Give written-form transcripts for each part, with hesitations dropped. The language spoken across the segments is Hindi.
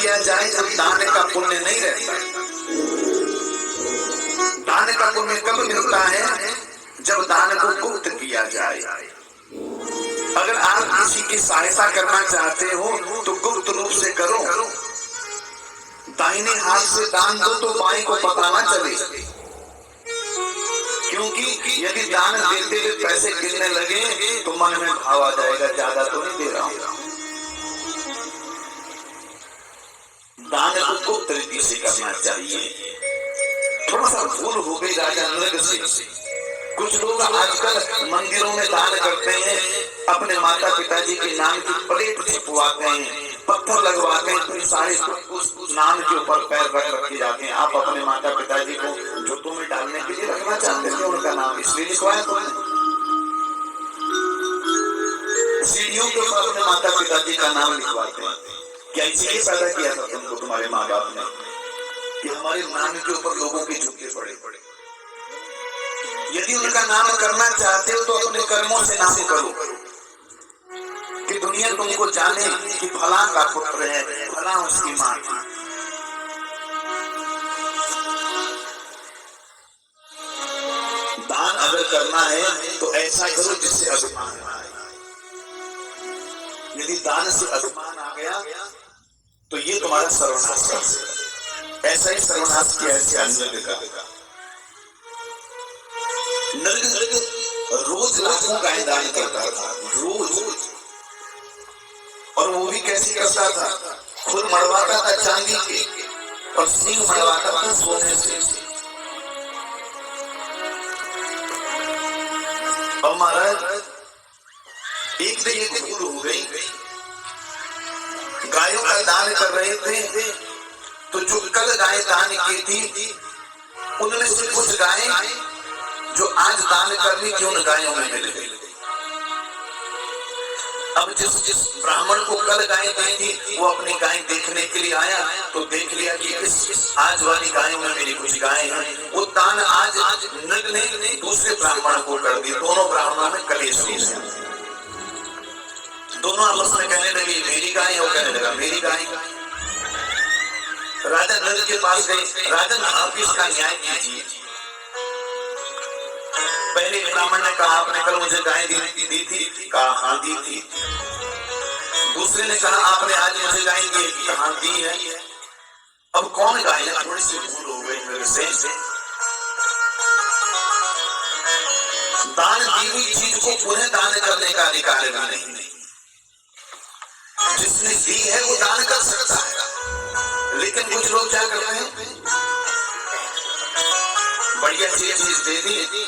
किया जाए तो दान का पुण्य नहीं रहता। दान का पुण्य कब मिलता है? जब दान को गुप्त किया जाए। अगर आप किसी की सहायता करना चाहते हो तो गुप्त रूप से करो। दाहिने हाथ से दान दो तो बाएं को पता ना चले, क्योंकि यदि दान देते हुए पैसे गिरने लगे तो मन में भाव आ जाएगा, ज्यादा तो नहीं दे रहा हूं। दान को गुप्त रीति से करना चाहिए। थोड़ा सा भूल हो गई राजा नृग से। कुछ लोग आजकल मंदिरों में दान करते हैं, अपने माता पिताजी के नाम की प्लेट छिपवाते हैं, पत्थर लगवाते हैं, फिर सारे उस नाम के ऊपर पैर रखे जाते हैं। आप अपने माता पिताजी को जूतों में डालने के लिए रखना चाहते थे उनका नाम, इसलिए लिखवाया तुमने। सीढ़ियों के ऊपर अपने माता पिताजी का नाम लिखवाते हैं। क्या इसलिए पैदा किया था तुमको तुम्हारे माँ बाप ने कि हमारे नाम के ऊपर लोगों के झुके पड़े? यदि उनका नाम करना चाहते हो तो अपने कर्मों से नाम करो, कि दुनिया तुमको जाने कि फला का पुत्र है, फला उसकी मां थी। दान अगर करना है तो ऐसा करो जिससे अभिमान आए। यदि दान से अभिमान आ गया तो ये तुम्हारा सर्वनाश कर। ऐसा ही सर्वनाश किया है नृग का। नृग रोज लाखों गाय दान करता था, रोज। और वो भी कैसे करता था? खुद मरवाता था चांदी के और सिंह मरवाता था सोने से। और महाराज एक दिन एक भूल हो गई, गायों का दान कर रहे थे तो जो कल गाय दान की थी उनमें से कुछ गायें जो आज दान करनी थी उन गायों में मिल गई। अब जिस ब्राह्मण को कल गाय दी थी वो अपनी गाय देखने के लिए आया तो देख लिया कि इस आज वाली गायों में मेरी कुछ गायें हैं। वो दान आज नृग ने दूसरे ब्राह्मण को कर दी। दोनों ब्राह्मणों में कलेश हो गया। दोनों आपस में कहने लगे मेरी गाय है, वो कहने लगा मेरी गाय। राजा नृग के पास गए, राजन आप इसका न्याय कीजिए। पहले ब्राह्मण ने कहा आपने कल मुझे गाय दी थी? कहा हाँ दी थी। दूसरे ने कहा आपने आज मुझे गाय दी? कहा दी है। अब कौन गाय है? थोड़ी सी भूल हो गई मेरे से। दान दी हुई चीज को पुनः दान करने का अधिकार नहीं। जिसने दी है वो दान कर सकता है, लेकिन कुछ लोग क्या करते हैं? बढ़िया चीज दे दी,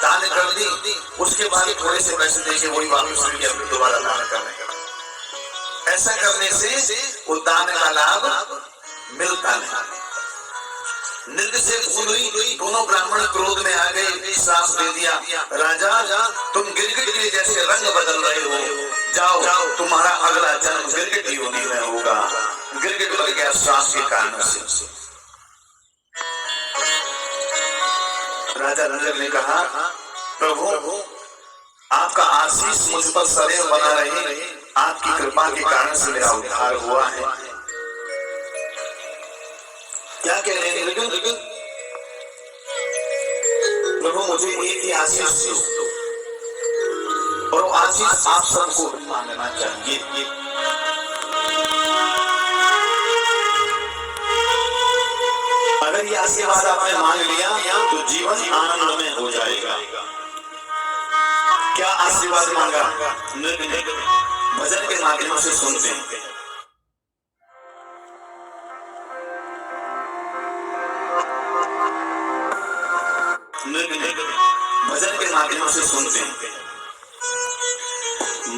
दान कर दी, उसके बाद थोड़े से पैसे देके वही वापस लेके अपने दोबारा दान करने। ऐसा करने से वो दान का लाभ मिलता नहीं। नृग से भूल हुई, दोनों ब्राह्मण क्रोध में आ गए, श्राप दे दिया। राजा तुम गिरगिट के जैसे रंग बदल रहे हो, जाओ तुम्हारा अगला जन्म गिरगिट योनि में होगा। गिरगिट बन गया श्राप के कारण से। राजा नृग ने कहा प्रभु आपका आशीष मुझ पर सदैव बना रहे, आपकी कृपा के कारण से मेरा उद्धार हुआ है। क्या कह रहे हैं नृग? प्रभु मुझे एक ही आशीष दो, और वो आशीष आप सबको मांगना चाहिए। अगर ये आशीर्वाद आपने मांग लिया तो जीवन आनंद में हो जाएगा। क्या आशीर्वाद मांगा? भजन के माध्यम से सुनते हैं। भजन के माध्यम से सुनते हैं।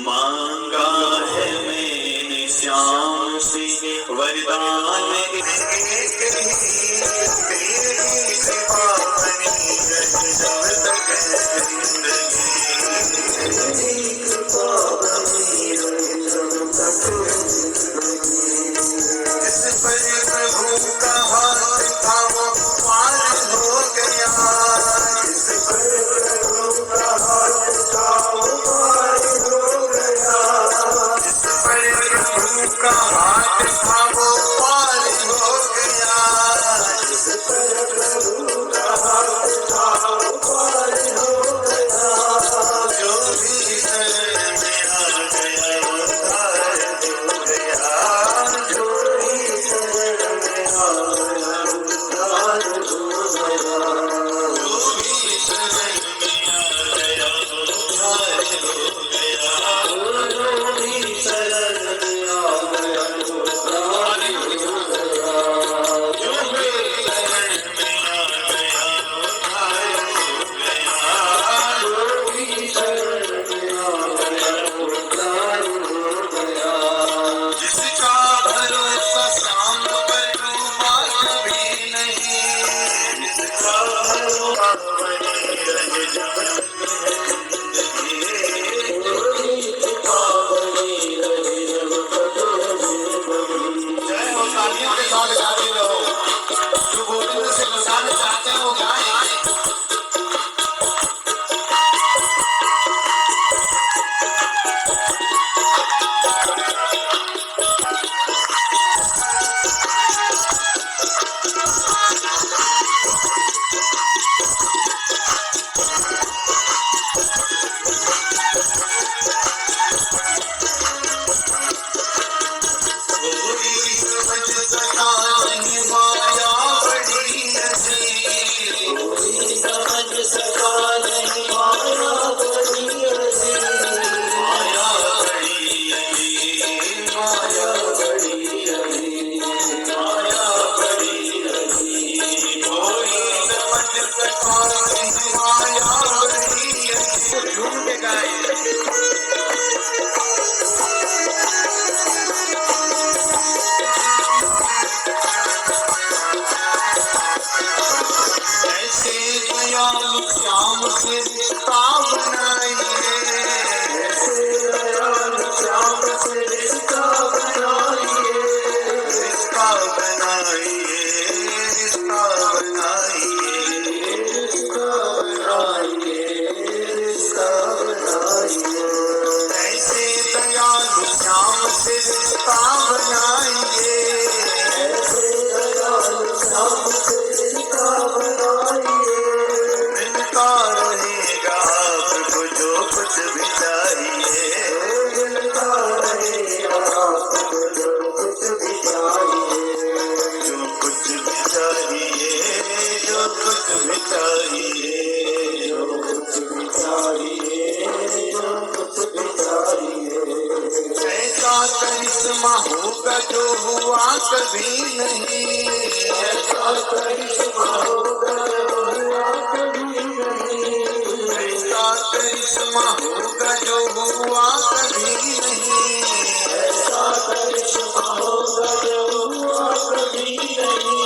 मांगा है मैंने श्याम से वरदान, का हाथ था वो करिश्मा होगा जो हुआ कभी नहीं, ऐसा करिश्मा होगा जो हुआ कभी नहीं, ऐसा करिश्मा होगा जो हुआ कभी नहीं, ऐसा करिश्मा होगा जो हुआ कभी नहीं।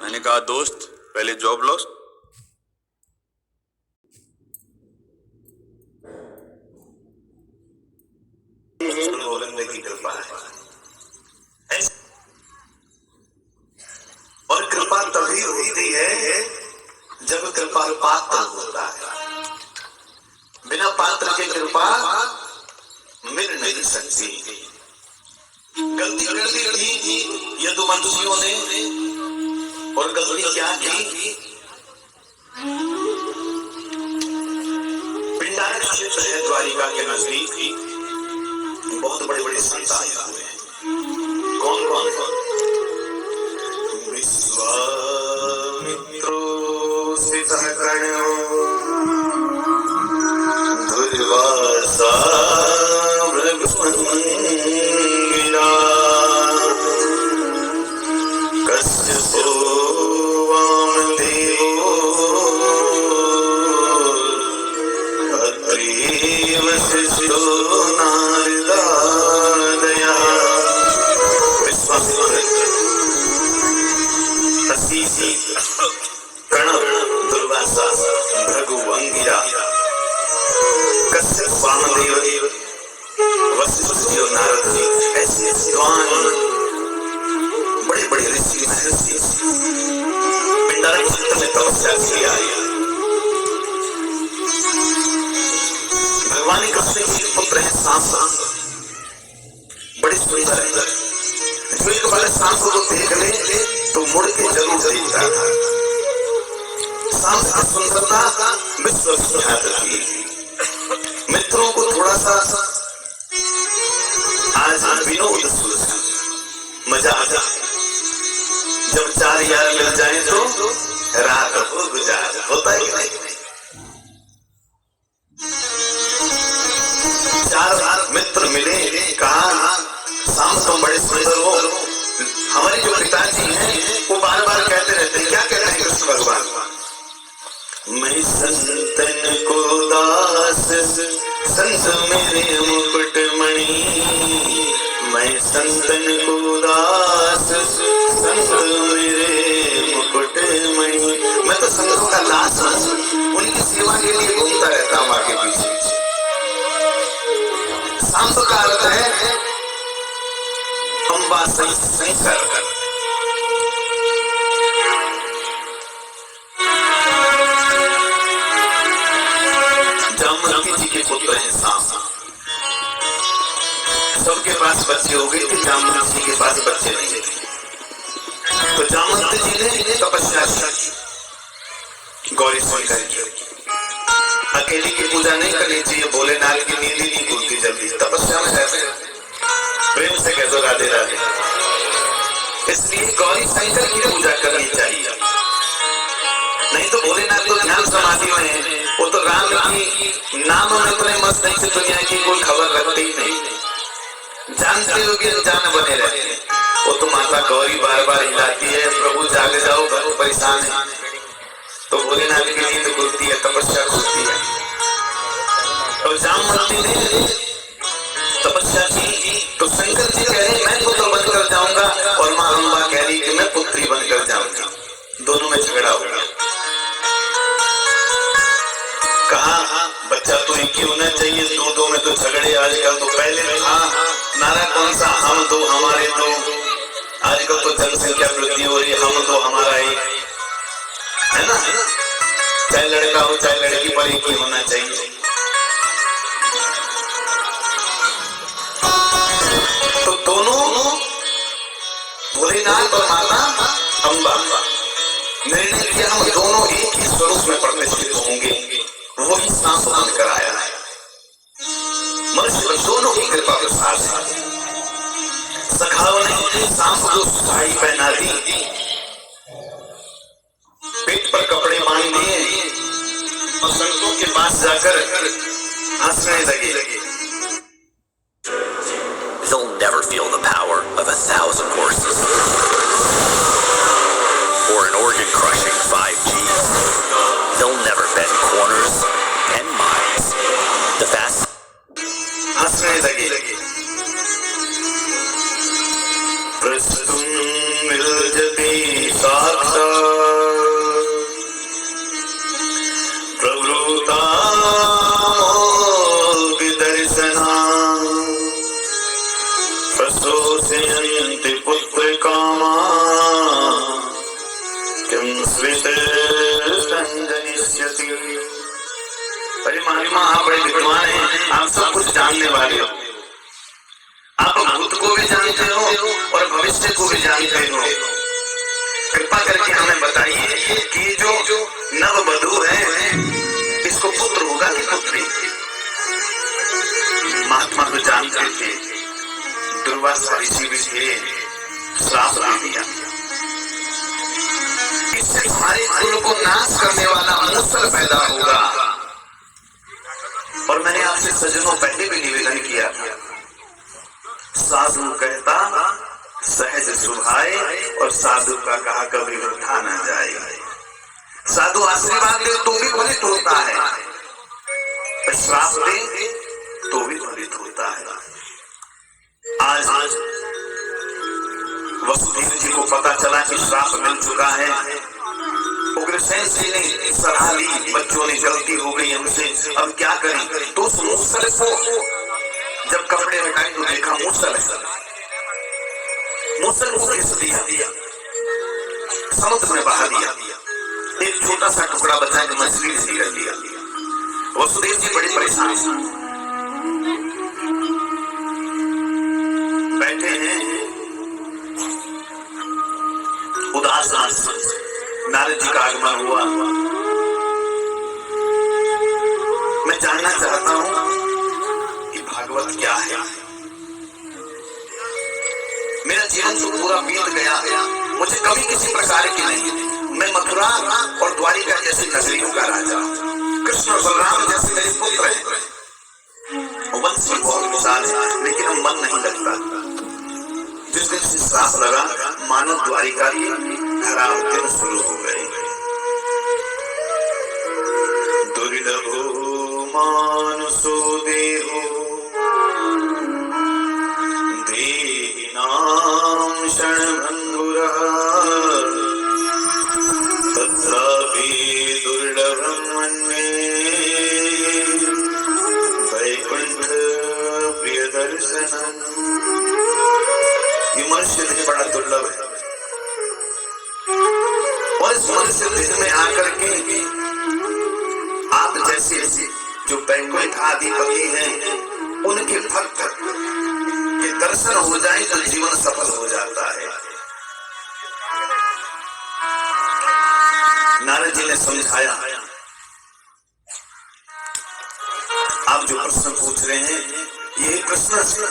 मैंने कहा दोस्त पहले जॉब लो, की कृपा है। और कृपा तभी होती है जब कृपा पात्र होता है। बिना पात्र के कृपा मिल नहीं सकती। गलती कर दी थी यदुवंशियों ने, और गलती क्या की? पिंडारक क्षेत्र है द्वारिका के नजदीक, बहुत बड़े बड़े संत आए हुए हैं। कौन कौन? विश्वामित्रो सितकर्ण्यो, दुर्वासा भृगुमंगिरा, कश्यपो वामदेवो अत्रि वसिष्ठो नारदादयः। विश्वामित्र, असीसी, कणव, दुर्वासा, भृगु, अंगिरा, कश्यप, वामदेव, वशिष्ठ जी और नारद जी, ऐसे विद्वान बड़े बड़े ऋषि महर्षि पिंडारक क्षेत्र में तपस्या किया। भगवान कृष्ण जी के पुत्र हैं सांब, बड़े सुंदर है। जो एक बार सांब को देख ले तो मुड़ के जरूर देखता था। सांब की सुंदरता विश्व विख्यात थी। मित्रों को थोड़ा सा आज विनोद मजा आ जा। जब चार यार मिल जाए तो रात हो गुजार होता है कि नहीं? चार मित्र मिले, कहा शाम तुम बड़े सुंदर हो। हमारे जो पिताजी हैं वो बार बार कहते रहते हैं, क्या कहते हैं कृष्ण भगवान? मैं संतन को दास, संत मेरे मुकुट मणि। मैं संतन को दास, संत मेरे मुकुट मणि। मैं तो संतों का दास हूँ, उनकी सेवा के लिए घूमता रहता हूँ आगे पीछे। सांब का अर्थ है अम्बा शंकर। जामवंती जी के पुत्र हैं सांब। सबके पास बच्चे हो गए थे, जामवंती जी के पास बच्चे नहीं थे। तो जामवंती जी ने तपस्या की, गौरी शंकर की। अकेली की पूजा नहीं करनी चाहिए, भोलेनाथ की नींद ही नहीं खुलती जल्दी। तपस्या में रहते प्रेम से कह दो राधे राधे। इसलिए गौरी शंकर की पूजा करनी चाहिए। नहीं तो भोलेनाथ तो ध्यान समाधि में है, वो तो राम की नाम में इतने मस्त नहीं कि दुनिया की कोई खबर रखते ही नहीं। जानते लोग अनजान बने रहते हैं। वो तो माता गौरी बार बार हिलाती है, प्रभु जाग जाओ, प्रभु परेशान है। तो भोलेनाथ की नींद खुलती है, तपस्या खुलती है। और जामवंती ने तपस्या की तो शंकर जी कह रहे मैं पुत्र बनकर जाऊंगा, और माँ अम्बा कह रही कि मैं पुत्री बनकर जाऊंगा। दोनों में झगड़ा हो गया। कहा बच्चा तो एक ही होना चाहिए, दो में तो झगड़े आजकल। तो पहले था नारा कौन सा, हम दो हमारे दो। आजकल तो जनसंख्या वृद्धि हो रही है, हम दो हमारा एक, है ना? चाहे लड़का हो चाहे लड़की, पर एक ही होना चाहिए। तो दोनों भोलेनाथ और माता अम्बा निर्णय किया हम दोनों एक ही स्वरूप में प्रतिष्ठित होंगे। वही सांप बनकर आया है। मनुष्य दोनों की कृपा के साथ सखाओं ने सांप को साड़ी पहना दी, पेट पर कपड़े बांध दिए और संतों के पास जाकर हंसने लगे। They'll never feel the power of 1,000 horses or an organ-crushing 5G. They'll never bend corners 10 miles. The fast. हंसने लगे। प्रस्तुम मिलजति साक्षात् प्रवृत्तामोघ दर्शनात् प्रशोषयन्ति पुत्र कामा किं स्वितर्षञ्जनिष्यति। अरे महात्मा आप बड़े विद्वान हैं, आप सब कुछ जानने वाले हो। आप भूत को भी जानते हो और भविष्य को भी जानते हो। कृपा करके हमें बताइए कि जो नववधू है इसको पुत्र होगा कि पुत्री? महात्मा तो जानते थे, दुर्वासा ऋषि भी थे, श्राप दे दिया। इससे हमारे कुल को नाश करने वाला मूसल पैदा होगा। और मैंने आपसे सज्जनों पहले भी निवेदन किया था, साधु कहता सहज सुभाए और साधु का कहा कभी उठा न जाए। साधु आशीर्वाद दे तो भी फलित होता है, श्राप दे तो भी फलित होता है। आज वसुदेव जी को पता चला कि श्राप मिल चुका है। उग्रसेन जी ने सलाह ली, बच्चों ने गलती हो गई हमसे, अब क्या करें? तो उस मूसल को जब कपड़े हटाए तो देखा मूसल है। मूसल को घिस दिया, समुद्र में बहा दिया। एक छोटा सा टुकड़ा बचा कि मछली से कर दिया। वसुदेव जी बड़े परेशान बैठे हैं, उदास नारद जी का आगमन हुआ। मैं जानना चाहता हूं कि भागवत क्या है। मेरा जीवन तो पूरा बीत गया, मुझे कभी किसी प्रकार की नहीं। मैं मथुरा और द्वारिका जैसी नगरियों का राजा, कृष्ण और बलराम जैसे मेरे पुत्र हैं। वंश बहुत विशाल है, लेकिन हम मन नहीं लगता। जिस दिन से श्राप लगा, मानो द्वारिका की खराब दिन शुरू हो गए। दुर्लभो मानुषो देहो देहिनां शरणभङ्गुरः तत्रापि दुर्लभं मन्ये वैकुण्ठ प्रियदर्शनम्। ये मनुष्य देह बड़ा दुर्लभ है, और इस मनुष्य देह में आकर के आप जैसे जो वैकुंठ अधिपति हैं, उनके भक्त के दर्शन हो जाए तो जीवन सफल हो जाता है। नारद जी ने समझाया, आप जो प्रश्न पूछ रहे हैं, ये प्रश्न